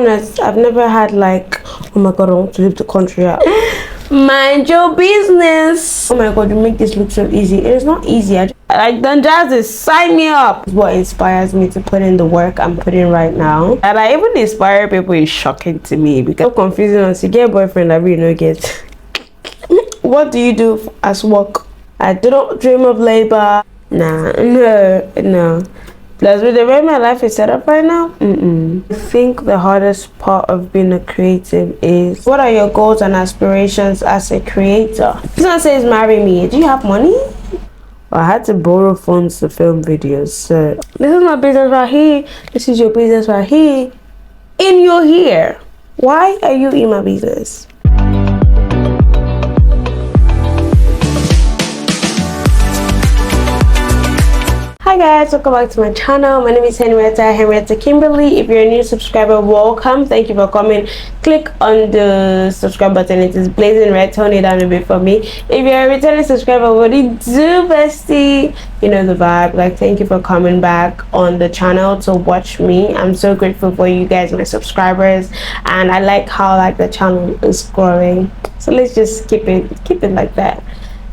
honest, I've never had like, oh my god, I want to leave the country out. Mind your business. Oh my god, you make this look so easy. It is not easy. Like Don Jazzy, sign me up. What inspires me to put in the work I'm putting right now, and I even inspire people is shocking to me because it's so confusing. Once you get a boyfriend that really no get. What do you do as work? I do not dream of labor. Nah, no. Plus, with the way my life is set up right now, I think the hardest part of being a creative is, what are your goals and aspirations as a creator? This one says, marry me. Do you have money? Well, I had to borrow phones to film videos, so this is my business right here. This is your business right here. And you're here. Why are you in my business? Hi guys, welcome back to my channel. My name is Henrietta Kimberly. If you're a new subscriber, welcome. Thank you for coming. Click on the subscribe button. It is blazing red. Tone it down a bit for me. If you're a returning subscriber, what do you do, bestie? You know the vibe. Like, thank you for coming back on the channel to watch me. I'm so grateful for you guys, my subscribers, and I like how like the channel is growing. So let's just keep it like that.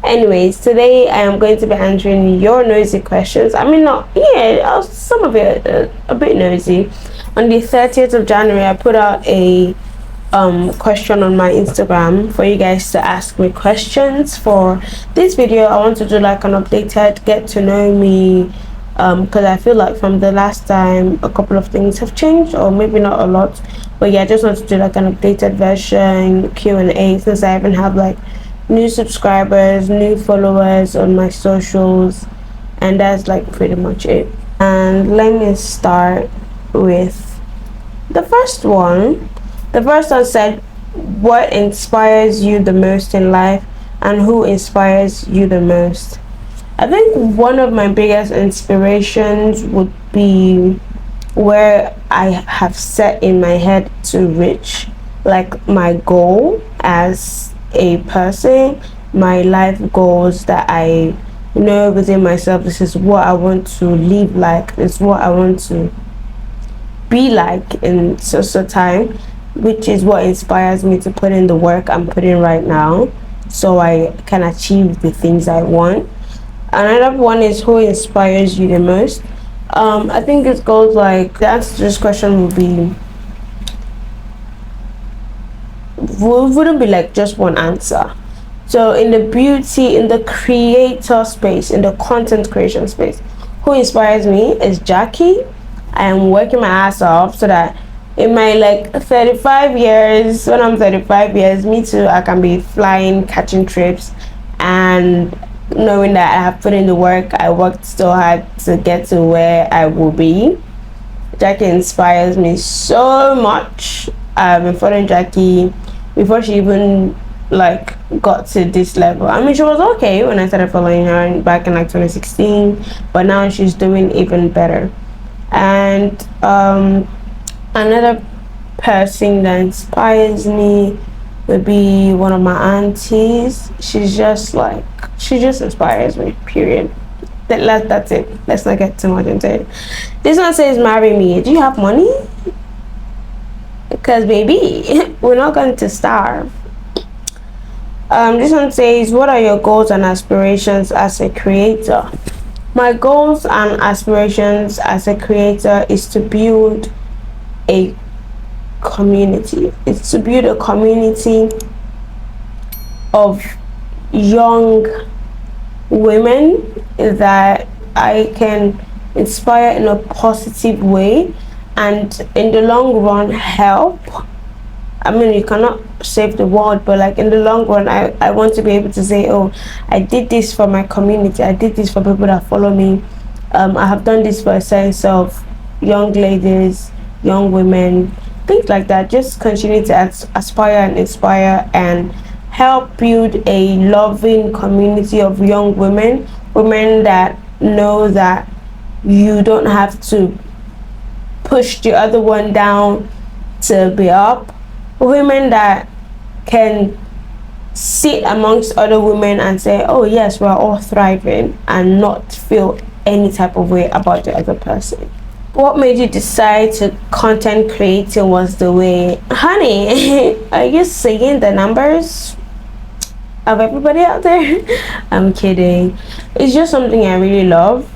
Anyways, today I am going to be answering your nosy questions. I mean, not, yeah, some of it a bit nosy. On the 30th of January, I put out a question on my Instagram for you guys to ask me questions. For this video, I want to do like an updated get to know me, because I feel like from the last time a couple of things have changed, or maybe not a lot, but yeah, I just want to do like an updated version Q&A, since I even have like new subscribers, new followers on my socials, and that's like pretty much it. And let me start with the first one. The first one said, what inspires you the most in life, and who inspires you the most? I think one of my biggest inspirations would be where I have set in my head to reach, like my goal as a person, my life goals that I know within myself. This is what I want to live like. This is what I want to be like in social time, which is what inspires me to put in the work I'm putting right now, so I can achieve the things I want. Another one is, who inspires you the most? I think it goes like, the answer to this question would be, wouldn't be like just one answer. So in the creator space, in the content creation space, who inspires me is Jackie. I am working my ass off so that in my like 35 years, when I'm 35 years, me too, I can be flying, catching trips, and knowing that I have put in the work. I worked so hard to get to where I will be. Jackie inspires me so much. I've been following Jackie before she even like got to this level. I mean, she was okay when I started following her back in like 2016, but now she's doing even better. And another person that inspires me would be one of my aunties. She just inspires me, period. That's it. Let's not get too much into it. This one says, marry me. Do you have money? Because baby, we're not going to starve. This one says, what are your goals and aspirations as a creator? My goals and aspirations as a creator is to build a community. It's to build a community of young women that I can inspire in a positive way, and in the long run help. I mean, you cannot save the world, but like in the long run, I want to be able to say, oh, I did this for my community, I did this for people that follow me, I have done this for a sense of young ladies, young women, things like that. Just continue to aspire and inspire and help build a loving community of young women that know that you don't have to push the other one down to be up, women that can sit amongst other women and say, oh yes, we're all thriving, and not feel any type of way about the other person. What made you decide to content creating was the way? Honey, are you seeing the numbers of everybody out there? I'm kidding. It's just something I really love.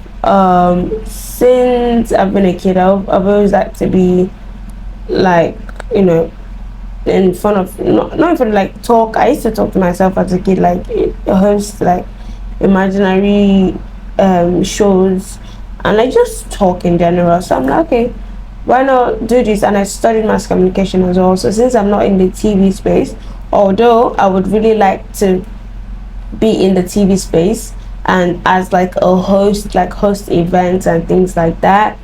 Since I've been a kid, I've always liked to be like, you know, in front of, not in front of, like, talk. I used to talk to myself as a kid, like host like imaginary shows, and like just talk in general. So I'm like, okay, why not do this? And I studied mass communication as well. So since I'm not in the TV space, although I would really like to be in the TV space and as like a host, like host events and things like that,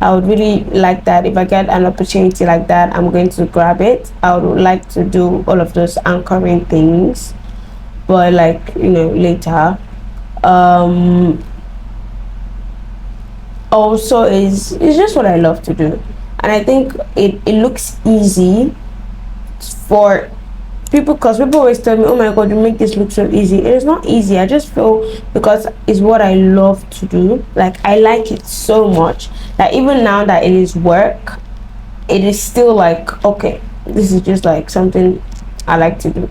I would really like that. If I get an opportunity like that, I'm going to grab it. I would like to do all of those anchoring things, but like, you know, later. Also, is just what I love to do, and I think it looks easy for people, because people always tell me, oh my god, you make this look so easy. It is not easy. I just feel, because it's what I love to do, like I like it so much that even now that it is work, it is still like, okay, this is just like something I like to do.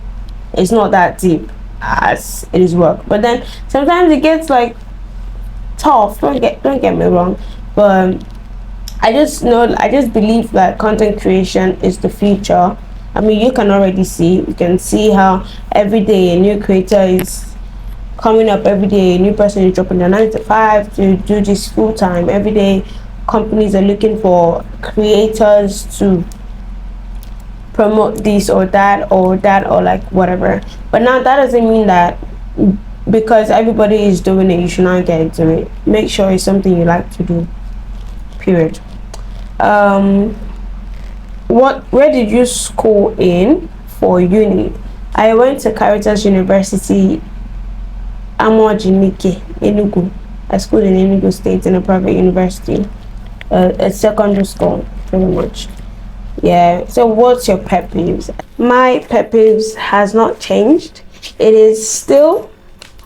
It's not that deep as it is work, but then sometimes it gets like tough. Don't get me wrong, but I just believe that content creation is the future. I mean, you can already see, you can see how every day a new creator is coming up. Every day a new person is dropping their 9 to 5 to do this full time. Every day companies are looking for creators to promote this or that or like whatever. But now that doesn't mean that because everybody is doing it, you should not get into it. Make sure it's something you like to do, period. Where did you school in for uni? I went to Caritas University, Amojinike, Enugu. I schooled in Enugu State in a private university, a secondary school, pretty much. Yeah. So what's your pet peeves? My pet peeves has not changed. It is still,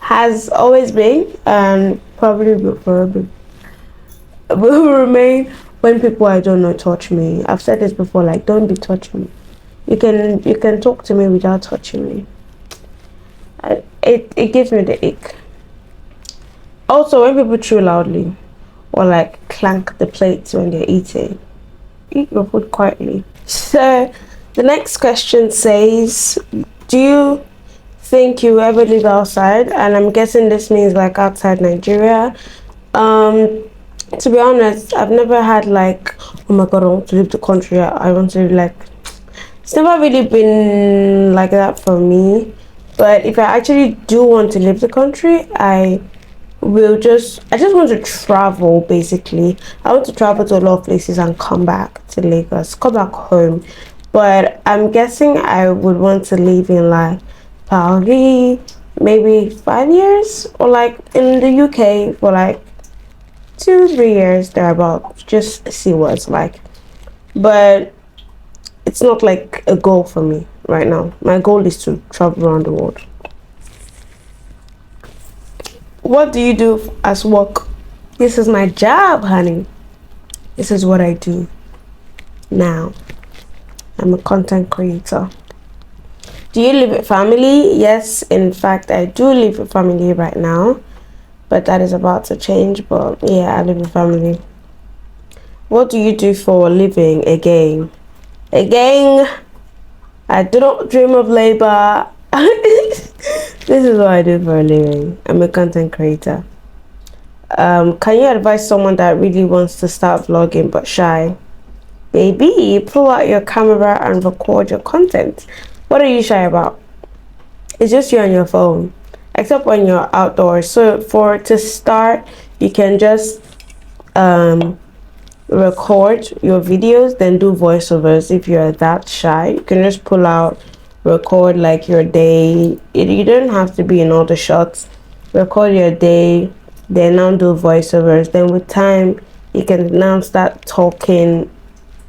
has always been, and probably will forever will remain, when people I don't know touch me. I've said this before, like, don't be touching me. You can talk to me without touching me. It gives me the ick. Also, when people chew loudly or like clank the plates when they're eating, eat your food quietly. So the next question says, do you think you ever live outside? And I'm guessing this means like outside Nigeria. To be honest, I've never had like, oh my god, I want to leave the country, I want to, like, it's never really been like that for me. But if I actually do want to leave the country, I just want to travel. Basically, I want to travel to a lot of places and come back to Lagos, come back home. But I'm guessing I would want to live in like Paris, maybe 5 years, or like in the UK for like 2-3 years thereabout, just see what it's like. But it's not like a goal for me right now. My goal is to travel around the world. What do you do as work? This is my job, honey. This is what I do now. I'm a content creator. Do you live with family? Yes, in fact, I do live with family right now, but that is about to change. But yeah, I live with family. What do you do for a living? Again, I do not dream of labor. This is what I do for a living. I'm a content creator. Can you advise someone that really wants to start vlogging but shy? Baby, pull out your camera and record your content. What are you shy about? It's just you on your phone, except when you're outdoors. So to start, you can just record your videos, then do voiceovers. If you're that shy, you can just pull out, record like your day. You don't have to be in all the shots. Record your day, then now do voiceovers. Then with time, you can now start talking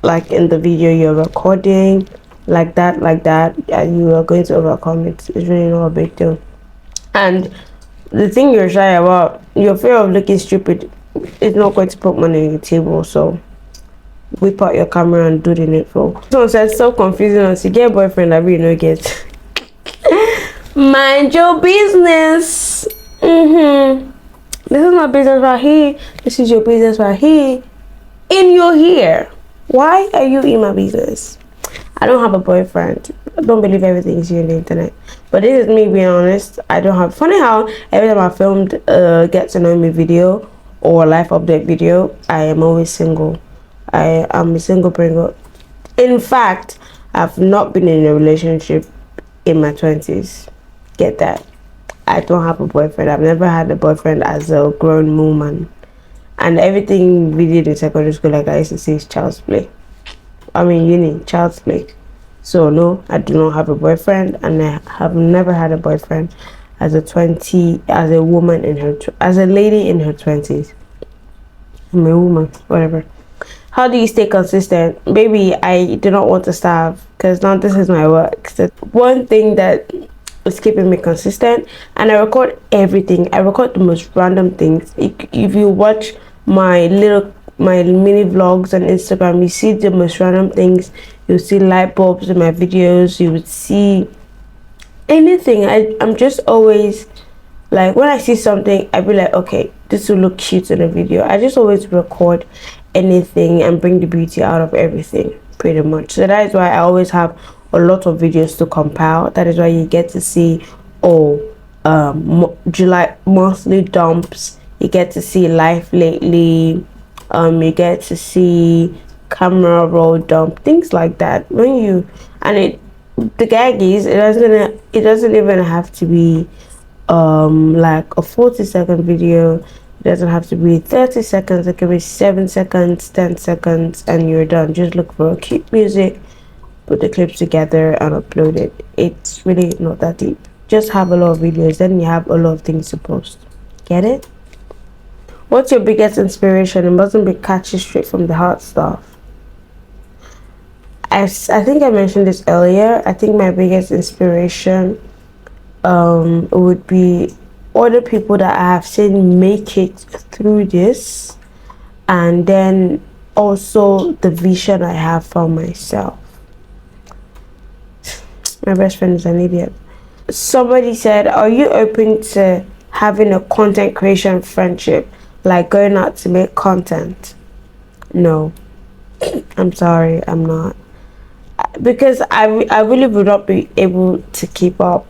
like in the video you're recording, like that, and you are going to overcome it. It's really not a big deal. And the thing you're shy about, your fear of looking stupid, is not going to put money on the table. So whip out your camera and do the needful. Someone said so confusing as you get a boyfriend that we no get. Mind your business. This is my business right here. This is your business right here. And you're here. Why are you in my business? I don't have a boyfriend. I don't believe everything is here on the internet. But this is me being honest. I don't have. Funny how every time I filmed get to know me video or life update video, I am always single. I am a single pringle. In fact, I've not been in a relationship in my 20s. Get that? I don't have a boyfriend. I've never had a boyfriend as a grown woman. And everything we did in secondary school, like I used to say, is child's play. I mean, uni, child's play. So no, I do not have a boyfriend, and I have never had a boyfriend as a woman in her, as a lady in her 20s. I'm a woman, whatever. How do you stay consistent? Baby, I do not want to starve, because now this is my work. So one thing that is keeping me consistent, and I record everything. I record the most random things. If you watch my mini vlogs on Instagram, you see the most random things. You'll see light bulbs in my videos. You would see anything. I'm just always like, when I see something, I be like, okay, this will look cute in a video. I just always record anything and bring the beauty out of everything, pretty much. So that is why I always have a lot of videos to compile. That is why you get to see July monthly dumps. You get to see life lately. You get to see camera roll dump, things like that. When you the gag is, it doesn't even have to be like a 40-second video. It doesn't have to be 30 seconds. It can be 7 seconds, 10 seconds, and you're done. Just look for a cute music, put the clips together and upload it. It's really not that deep. Just have a lot of videos, then you have a lot of things to post. Get it? What's your biggest inspiration? It mustn't be catchy, straight from the heart stuff. I think I mentioned this earlier. I think my biggest inspiration would be other people that I have seen make it through this, and then also the vision I have for myself. My best friend is an idiot. Somebody said, are you open to having a content creation friendship, like going out to make content? No, I'm sorry, I'm not, because I really would not be able to keep up.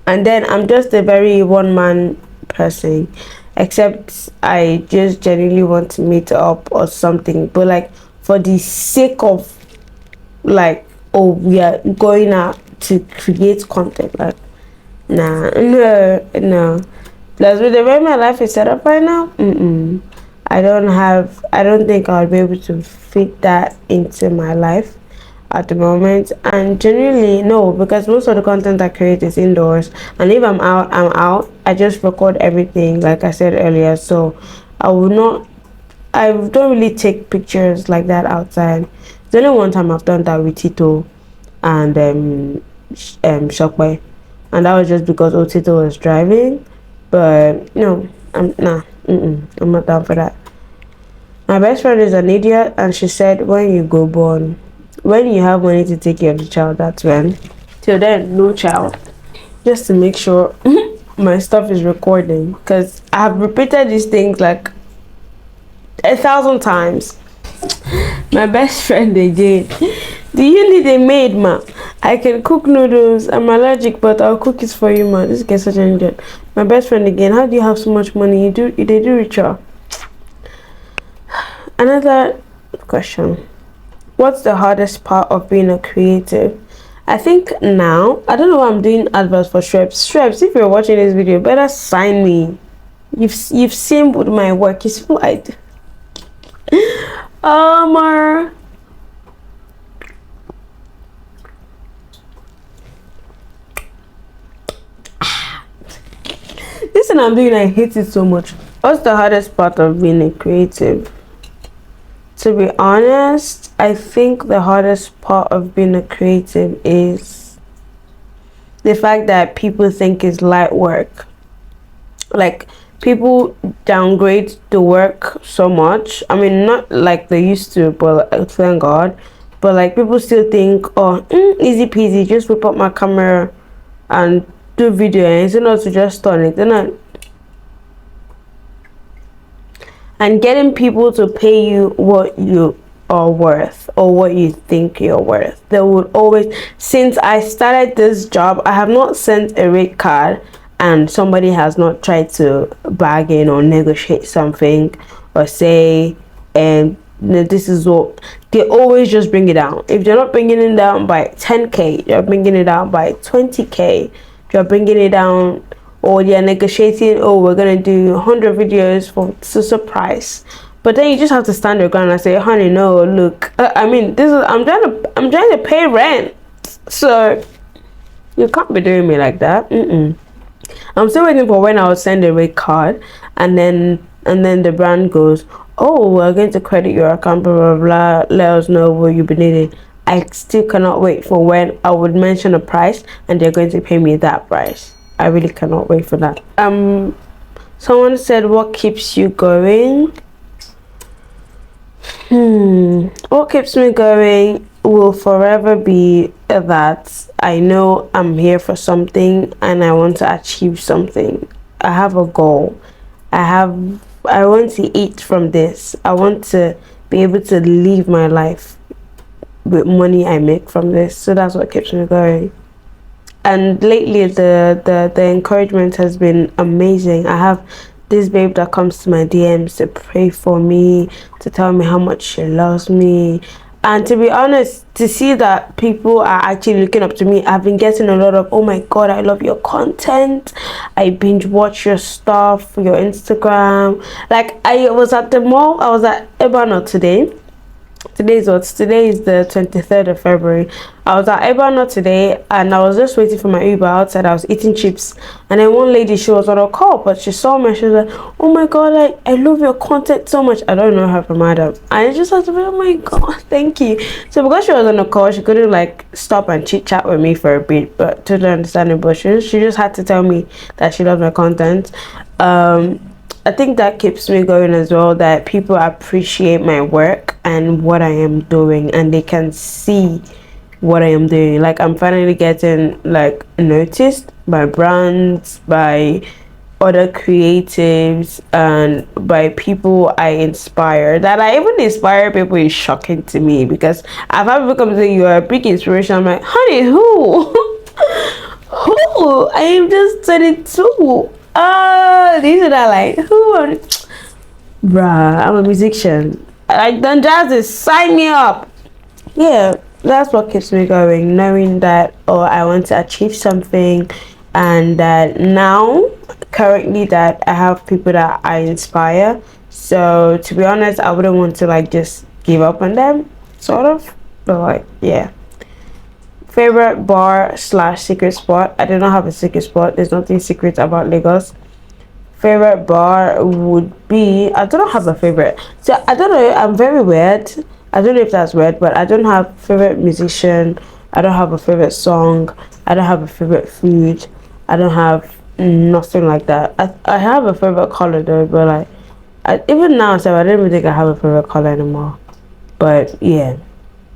And then I'm just a very one-man person, except I just genuinely want to meet up or something. But like, for the sake of like, oh, we are going out to create content, like, no. Plus, with the way my life is set up right now, I don't think I'll be able to fit that into my life at the moment. And generally no, because most of the content I create is indoors, and if I'm out. I just record everything, like I said earlier. So I don't really take pictures like that outside. There's only one time I've done that with Tito and Shokwe, and that was just because Tito was driving. But no, I'm not down for that. My best friend is an idiot, and she said, when you go born, when you have money to take care of the child, that's when. Till then, no child. Just to make sure my stuff is recording, because I have repeated these things like 1,000 times. My best friend again. Do you need a maid, ma? I can cook noodles. I'm allergic, but I'll cook it for you, ma. This gets such an idiot. My best friend again. How do you have so much money? They do ritual. Another question. What's the hardest part of being a creative? I think now, I don't know why I'm doing adverts for Shrebs. Shrebs, if you're watching this video, better sign me. You've seen what my work is like. This thing I'm doing, I hate it so much. What's the hardest part of being a creative? To be honest, I think the hardest part of being a creative is the fact that people think it's light work. Like, people downgrade the work so much. I mean, not like they used to, but thank God. But like people still think, oh, easy peasy, just whip up my camera and do video, and it's not to just turn it. They're not. And getting people to pay you what you are worth or what you think you're worth. They would always, since I started this job, I have not sent a rate card and somebody has not tried to bargain or negotiate something or say, and this is what they always just bring it down. If they're not bringing it down by 10k, you're bringing it down by 20k. You're bringing it down, or they're negotiating, oh, we're gonna do 100 videos for surprise. But then you just have to stand your ground and say, honey, no, look, I mean, this is I'm trying to pay rent, so you can't be doing me like that. I'm still waiting for when I'll send a rate card, and then the brand goes, oh, we're going to credit your account, blah blah blah, let us know what you'll be needing. I still cannot wait for when I would mention a price and they're going to pay me that price. I really cannot wait for that. Someone said, what keeps you going? What keeps me going will forever be that I know I'm here for something and I want to achieve something. I have a goal. I want to eat from this. I want to be able to live my life with money I make from this. So that's what keeps me going. And lately the encouragement has been amazing. I have this babe that comes to my DMs to pray for me, to tell me how much she loves me. And to be honest, to see that people are actually looking up to me, I've been getting a lot of, oh my god, I love your content, I binge watch your stuff, your Instagram. Like, I was at the mall, I was at Ebano today. Today is the 23rd of February. I was at Ebano today and I was just waiting for my Uber outside. I was eating chips, and then one lady, she was on a call, but she saw me. She was like, oh my god, I love your content so much. I don't know her from Adam. I just had to be, oh my god, thank you. So because she was on a call, she couldn't like stop and chit chat with me for a bit, but totally understandable. She just had to tell me that she loved my content. I think that keeps me going as well, that people appreciate my work and what I am doing, and they can see what I am doing. Like, I'm finally getting like noticed by brands, by other creatives, and by people I inspire. That I even inspire people is shocking to me, because I've had people come and say, you are a big inspiration. I'm like, honey, who? Who? I am just 22. These are like, who are, bruh, I'm a musician. Like, Don Jazzy, sign me up. Yeah, that's what keeps me going, knowing that, oh, I want to achieve something, and that now, currently, that I have people that I inspire. So, to be honest, I wouldn't want to like just give up on them, sort of, but like, yeah. Favorite bar / secret spot. I do not have a secret spot. There's nothing secret about Lagos. Favorite bar would be, I don't have a favorite. So I don't know, I'm very weird. I don't know if that's weird, but I don't have favorite musician. I don't have a favorite song. I don't have a favorite food. I don't have nothing like that. I have a favorite color though, but like, even now, so I don't even think I have a favorite color anymore. But yeah.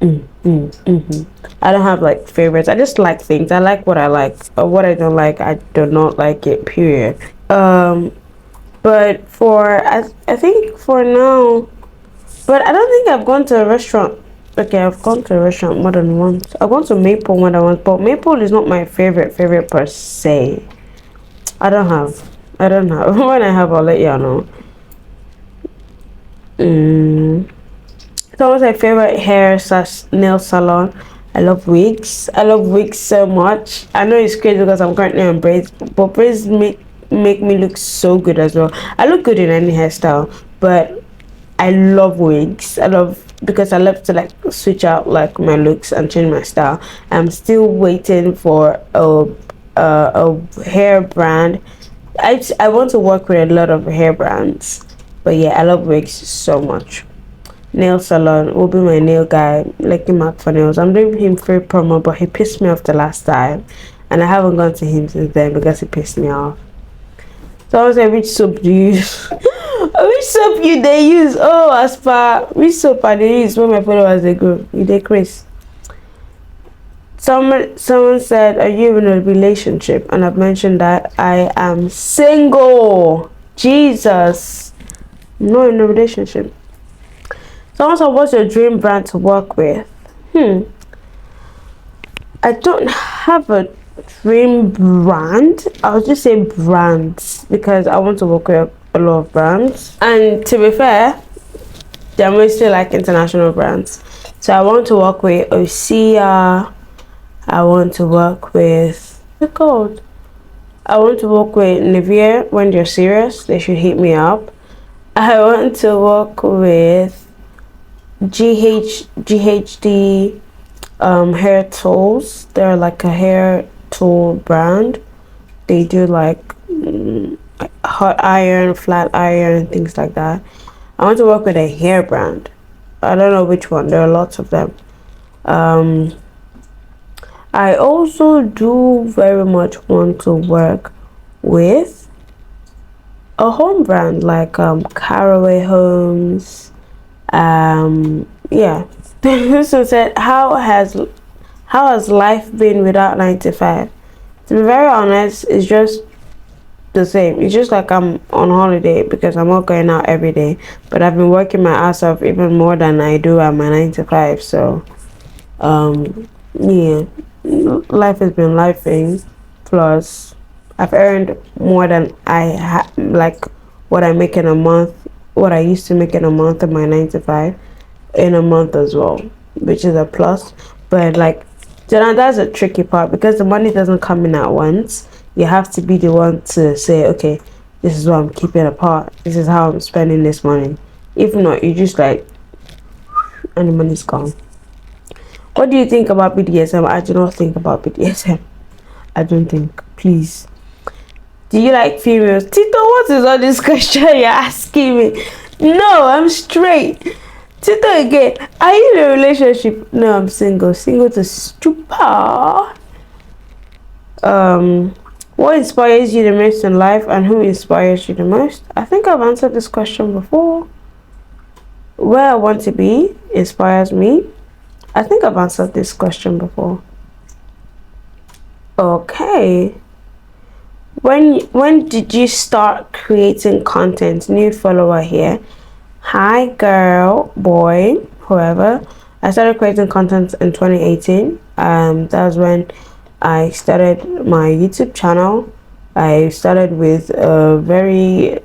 I don't have like favorites. I just like things. I like what I like, or what I don't like, I do not like it, period. But for I think for now, but I don't think I've gone to a restaurant. Okay, I've gone to a restaurant more than once. I've gone to Maple more than once, but Maple is not my favorite per se. I don't have when I have, I'll let y'all know. Someone's my favorite hair / nail salon. I love wigs. I love wigs so much. I know it's crazy because I'm currently on braids, but braids make me look so good as well. I look good in any hairstyle, but I love wigs. Because I love to like switch out like my looks and change my style. I'm still waiting for a hair brand. I want to work with a lot of hair brands, but yeah, I love wigs so much. Nail salon will be my nail guy, like him out for nails. I'm doing him free promo, but he pissed me off the last time, and I haven't gone to him since then because he pissed me off. Someone said, which soap do you use? Which soap you they use? Oh, as per which soap are they use when my followers they go? You they Chris. Someone said, are you in a relationship? And I've mentioned that I am single. Jesus. I'm not in a relationship. Someone said, what's your dream brand to work with? I don't have a dream brand. I'll just say brands because I want to work with a lot of brands. And to be fair, they're mostly like international brands. So I want to work with Osea. I want to work with I want to work with Nivea. When they're serious, they should hit me up. I want to work with GHD hair tools. They're like a hair tool brand. They do like hot iron, flat iron, things like that. I want to work with a hair brand. I don't know which one. There are lots of them. I also do very much want to work with a home brand like Caraway Homes. Yeah. So said, how has life been without 9 to 5? To be very honest, it's just the same. It's just like I'm on holiday because I'm not going out every day, but I've been working my ass off even more than I do at my 9 to 5. So yeah, life has been lifing. Plus I've earned more than like what I make in a month, what I used to make in a month in my 9 to 5 in a month as well, which is a plus. But like, that's a tricky part because the money doesn't come in at once. You have to be the one to say, okay, this is what I'm keeping apart, this is how I'm spending this money. If not, you just like, and the money's gone. What do you think about BDSM? I do not think about BDSM. I don't think. Please. Do you like females? Tito, what is all this question you're asking me? No, I'm straight. Tito again. Are you in a relationship? No, I'm single. Single to stupor. What inspires you the most in life and who inspires you the most? I think I've answered this question before. Where I want to be inspires me. I think I've answered this question before. Okay. When did you start creating content? New follower here. Hi girl, boy, whoever. I started creating content in 2018. That was when I started my YouTube channel. I started with a very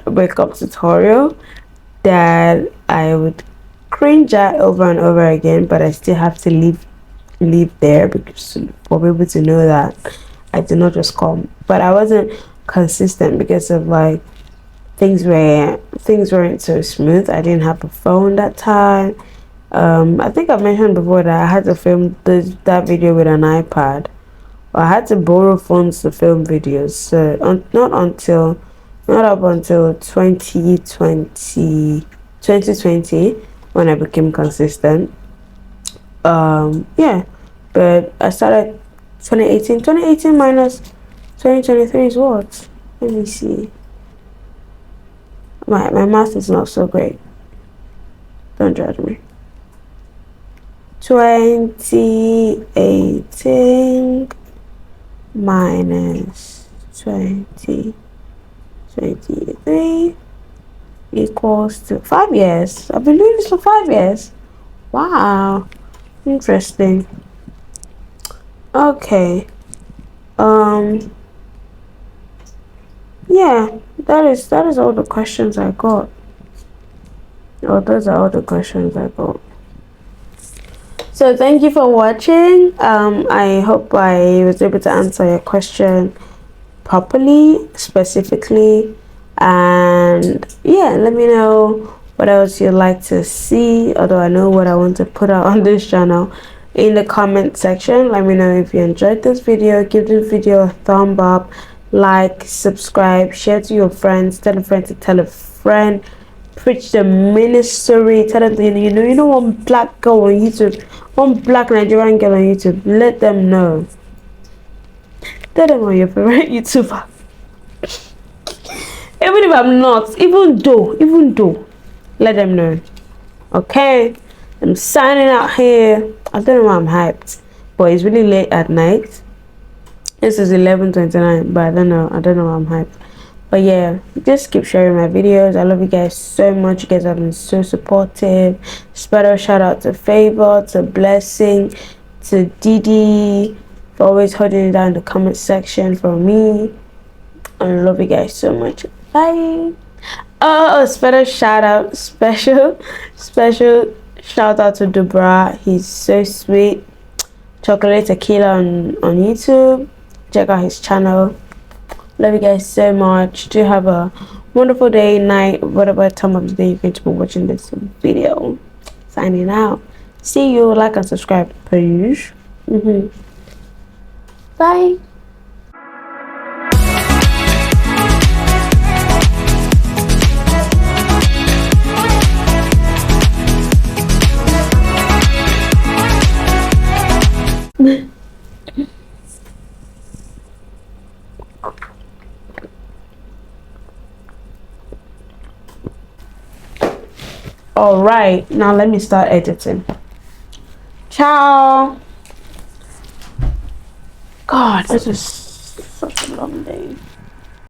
wake-up tutorial that I would cringe at over and over again, but I still have to leave there because for people to know that I did not just come. But I wasn't consistent because of like things weren't so smooth. I didn't have a phone that time. I think I mentioned before that I had to film that video with an iPad. I had to borrow phones to film videos. So not up until 2020 when I became consistent. Yeah, but I started 2018 minus 2023 is what? Let me see. My math is not so great. Don't judge me. 2018 minus 2023 equals to 5 years. I've been doing this for 5 years. Wow, interesting. Okay. Yeah, that is all the questions I got. Oh, those are all the questions I got. So thank you for watching. I hope I was able to answer your question properly, specifically, and yeah, let me know what else you'd like to see, although I know what I want to put out on this channel, in the comment section. Let me know if you enjoyed this video. Give this video a thumb up, like, subscribe, share to your friends, tell a friend to tell a friend, preach the ministry, tell them, you know one black girl on YouTube, one black Nigerian girl on YouTube, let them know. Tell them on your favorite YouTuber. Even if I'm not, even though, let them know. Okay, I'm signing out here. I don't know why I'm hyped, but it's really late at night. This is 11:29, but I don't know why I'm hyped. But yeah, just keep sharing my videos. I love you guys so much. You guys have been so supportive. Special shout out to Favor, to Blessing, to Didi for always holding it down in the comment section for me. I love you guys so much. Bye. Oh, special shout out to Dubra. He's so sweet. Chocolate Tequila on YouTube. Check out his channel. Love you guys so much. Do have a wonderful day, night, whatever time of the day you're going to be watching this video. Signing out. See you. Like and subscribe, please. Bye. All right, now let me start editing. Ciao. God, this is such a long day.